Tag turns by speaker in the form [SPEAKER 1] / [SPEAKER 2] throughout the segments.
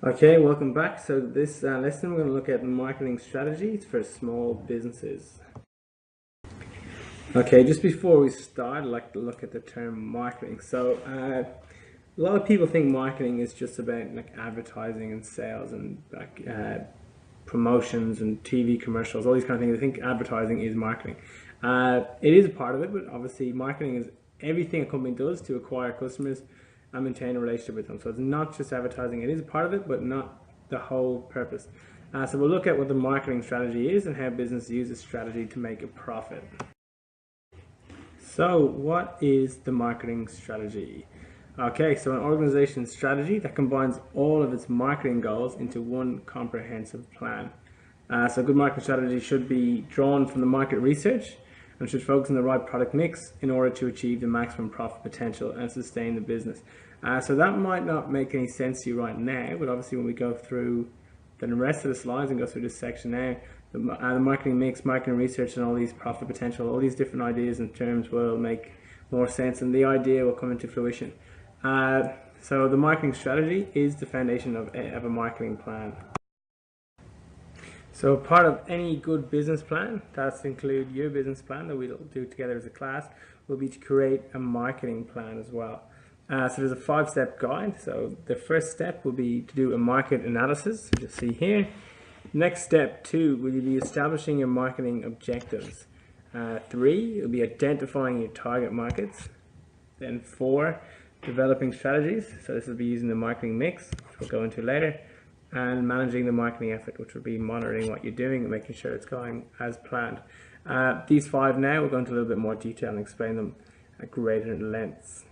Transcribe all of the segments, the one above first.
[SPEAKER 1] Okay, welcome back. So this lesson we're going to look at marketing strategies for small businesses. Okay, just before we start, I'd like to look at the term marketing. So a lot of people think marketing is just about like advertising and sales and promotions and TV commercials, all these kind of things. I think advertising is marketing. It is a part of it, but obviously marketing is everything a company does to acquire customers and maintain a relationship with them. So it's not just advertising. It is a part of it, but not the whole purpose. So we'll look at what the marketing strategy is and how business uses strategy to make a profit. So what is the marketing strategy? Okay, so an organization's strategy that combines all of its marketing goals into one comprehensive plan. So good marketing strategy should be drawn from the market research and should focus on the right product mix in order to achieve the maximum profit potential and sustain the business. So that might not make any sense to you right now, but obviously when we go through the rest of the slides and go through this section now, the marketing mix, marketing research, and all these profit potential, all these different ideas and terms will make more sense, and the idea will come into fruition. So the marketing strategy is the foundation of a marketing plan. So part of any good business plan, that's include your business plan that we'll do together as a class, will be to create a marketing plan as well. So there's a 5-step guide. So the first step will be to do a market analysis, as you see here. Next step 2 will be establishing your marketing objectives. 3 will be identifying your target markets. Then 4, developing strategies. So this will be using the marketing mix, which we'll go into later. And managing the marketing effort, which will be monitoring what you're doing and making sure it's going as planned. These 5 now, we'll go into a little bit more detail and explain them at greater lengths.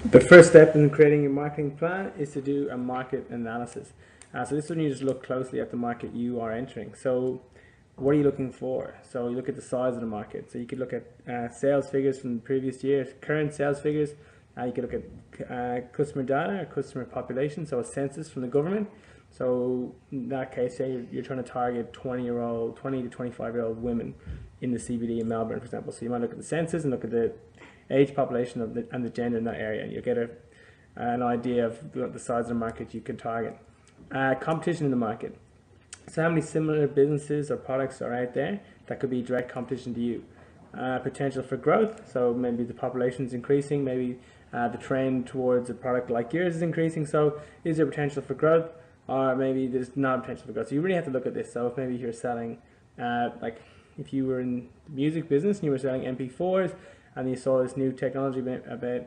[SPEAKER 1] The first step in creating your marketing plan is to do a market analysis. So this one you just look closely at the market you are entering. So what are you looking for? So you look at the size of the market. So you could look at sales figures from the previous year, current sales figures. You could look at customer data or customer population, so a census from the government. So in that case, say you're trying to target 20 to 25-year-old women in the CBD in Melbourne, for example. So you might look at the census and look at the age, population and the gender in that area, and you'll get an idea of the size of the market you can target. Competition in the market. So how many similar businesses or products are out there that could be direct competition to you? Potential for growth, so maybe the population is increasing, maybe the trend towards a product like yours is increasing, so is there potential for growth, or maybe there's not potential for growth? So you really have to look at this. So if maybe you're selling, like if you were in the music business and you were selling MP4s and you saw this new technology about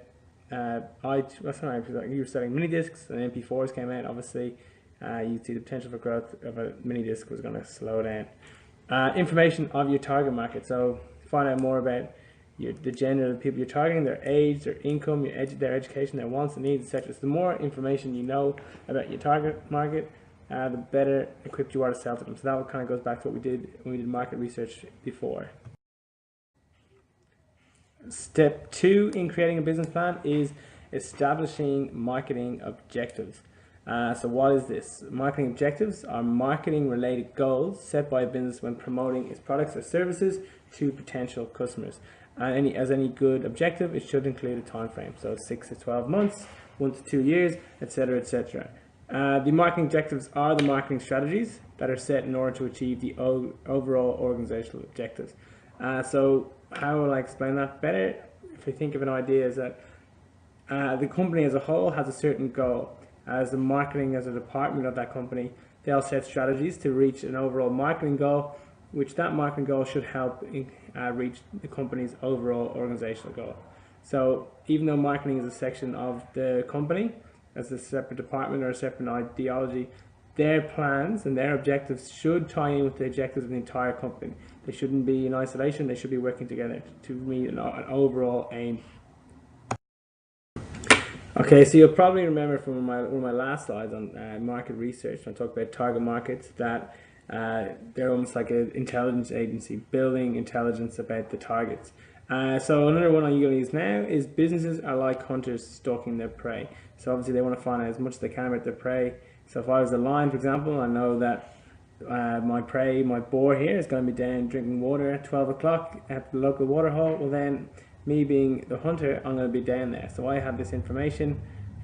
[SPEAKER 1] you were selling mini discs and MP4s came out, obviously you'd see the potential for growth of a mini disc was going to slow down. Information of your target market, so find out more about the gender of the people you're targeting, their age, their income, their education, their wants and needs, etc. So the more information you know about your target market, the better equipped you are to sell to them. So that kind of goes back to what we did when we did market research before. Step 2 in creating a business plan is establishing marketing objectives. So what is this? Marketing objectives are marketing related goals set by a business when promoting its products or services to potential customers. As any good objective, it should include a time frame, so 6 to 12 months, 1 to 2 years, etc., etc. The marketing objectives are the marketing strategies that are set in order to achieve the overall organizational objectives. So how will I explain that better? If we think of an idea is that the company as a whole has a certain goal. As the marketing as a department of that company, they'll set strategies to reach an overall marketing goal, which that marketing goal should help reach the company's overall organizational goal. So even though marketing is a section of the company, as a separate department or a separate ideology, their plans and their objectives should tie in with the objectives of the entire company. They shouldn't be in isolation, they should be working together to meet an overall aim. Okay, so you'll probably remember from one of my last slides on market research, when I talked about target markets, that they're almost like an intelligence agency, building intelligence about the targets. So another one I'm going to use now is businesses are like hunters stalking their prey. So obviously they want to find out as much as they can about their prey. So if I was a lion, for example, I know that my prey, my boar here, is going to be down drinking water at 12 o'clock at the local water hole. Well then, me being the hunter, I'm going to be down there. So I have this information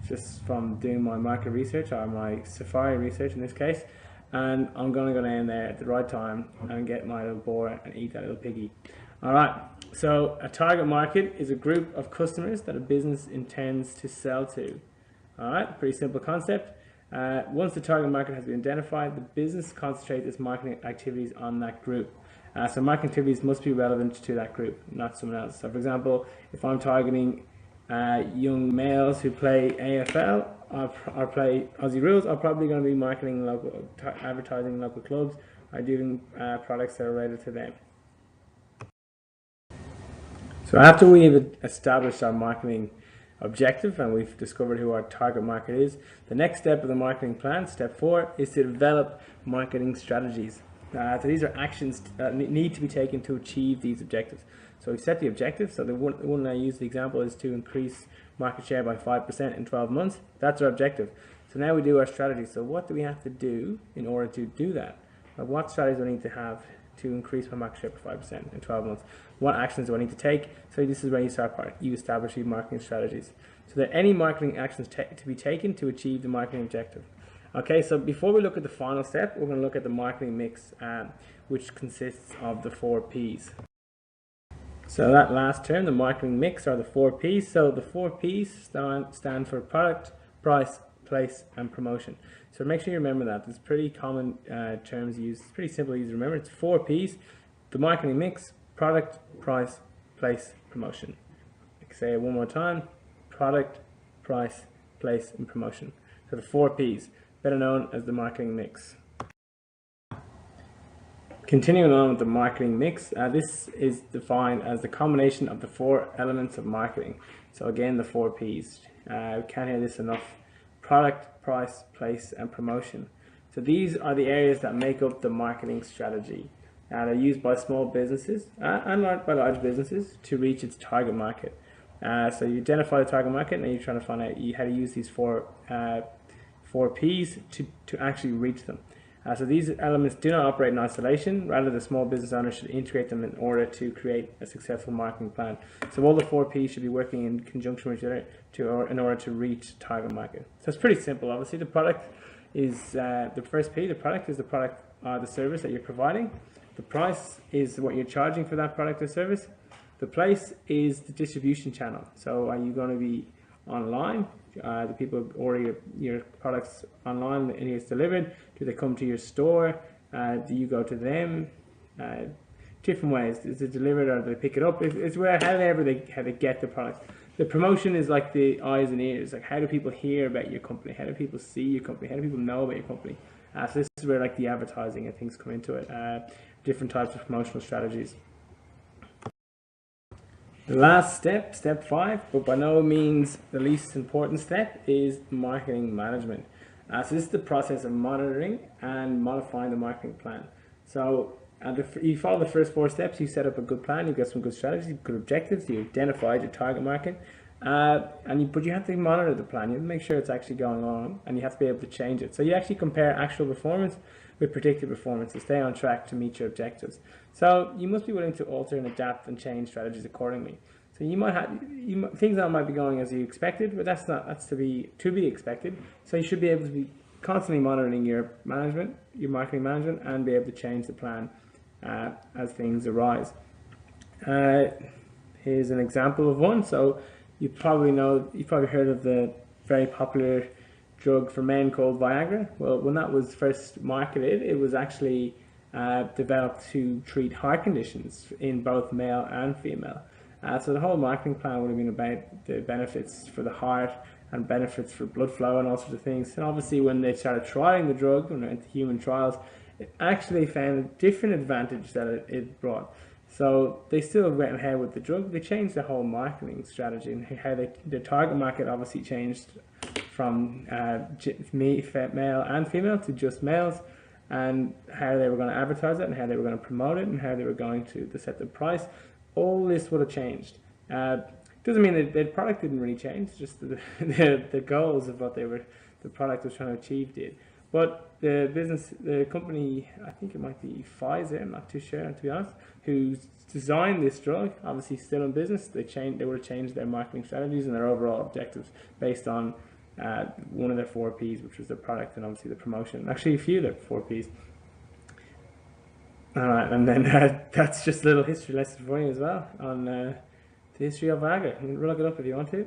[SPEAKER 1] just from doing my market research, or my safari research in this case, and I'm going to go down there at the right time and get my little boar and eat that little piggy. Alright, so a target market is a group of customers that a business intends to sell to. Alright, pretty simple concept. Once the target market has been identified, the business concentrates its marketing activities on that group. So marketing activities must be relevant to that group, not someone else. So for example, if I'm targeting young males who play AFL or play Aussie Rules, I'm probably going to be marketing local, advertising local clubs, or doing products that are related to them. So after we've established our marketing objective and we've discovered who our target market is, the next step of the marketing plan, step 4, is to develop marketing strategies. So these are actions that need to be taken to achieve these objectives. So we set the objective. So the one I use the example is to increase market share by 5% in 12 months. That's our objective. So now we do our strategy. So what do we have to do in order to do that? What strategies do I need to have to increase my market share by 5% in 12 months? What actions do I need to take? So this is where you start part. You establish your marketing strategies. So there are any marketing actions to be taken to achieve the marketing objective. Okay, so before we look at the final step, we're going to look at the marketing mix, which consists of the 4 P's. So that last term, the marketing mix, are the 4 P's. So the 4 P's stand for product, price, place, and promotion. So make sure you remember that. There's pretty common terms used. It's pretty simple, easy to remember. It's 4 P's. The marketing mix: product, price, place, promotion. Say it one more time: product, price, place, and promotion. So the 4 P's, better known as the marketing mix. Continuing on with the marketing mix, this is defined as the combination of the 4 elements of marketing. So again, the 4 P's. We can't hear this enough: product, price, place, and promotion. So these are the areas that make up the marketing strategy. They're used by small businesses and by large businesses to reach its target market. So you identify the target market, and you're trying to find out how to use these 4 P's to actually reach them. So these elements do not operate in isolation. Rather, the small business owner should integrate them in order to create a successful marketing plan. So all the 4 P's should be working in conjunction with each other in order to reach target market. So it's pretty simple. Obviously, the product is the first P. The product is the product or the service that you're providing. The price is what you're charging for that product or service. The place is the distribution channel. So are you going to be online? Do people order your products online and it's delivered? Do they come to your store? Do you go to them? Different ways. Is it delivered or do they pick it up? It's where however they get the product. The promotion is like the eyes and ears. Like, how do people hear about your company? How do people see your company? How do people know about your company? So this is where like the advertising and things come into it. Different types of promotional strategies. The last step, step 5, but by no means the least important step, is marketing management. So this is the process of monitoring and modifying the marketing plan. So you follow the first 4 steps. You set up a good plan, you've got some good strategies, good objectives, you identified your target market, but you have to monitor the plan. You have to make sure it's actually going on, and you have to be able to change it. So you actually compare actual performance with predicted performance to stay on track to meet your objectives. So you must be willing to alter and adapt and change strategies accordingly. So you might have things that might be going as you expected, but that's to be expected. So you should be able to be constantly monitoring your marketing management, and be able to change the plan as things arise. Here's an example of one. So you've probably heard of the very popular drug for men called Viagra. Well, when that was first marketed, it was actually developed to treat heart conditions in both male and female. So the whole marketing plan would have been about the benefits for the heart and benefits for blood flow and all sorts of things. And obviously when they started trying the drug, when they went to human trials, it actually found a different advantage that it brought. So they still went ahead with the drug. They changed the whole marketing strategy, and how the target market obviously changed from male and female to just males, and how they were going to advertise it, and how they were going to promote it, and how they were going to set the price. All this would have changed. Doesn't mean that the product didn't really change, just the goals of what the product was trying to achieve did. But the company, I think it might be Pfizer, I'm not too sure to be honest, who designed this drug, obviously still in business. They would have changed their marketing strategies and their overall objectives based on one of their 4Ps, which was the product and obviously the promotion. Actually, a few of their 4Ps. Alright, and then that's just a little history lesson for you as well on the history of Viagra. You can look it up if you want to.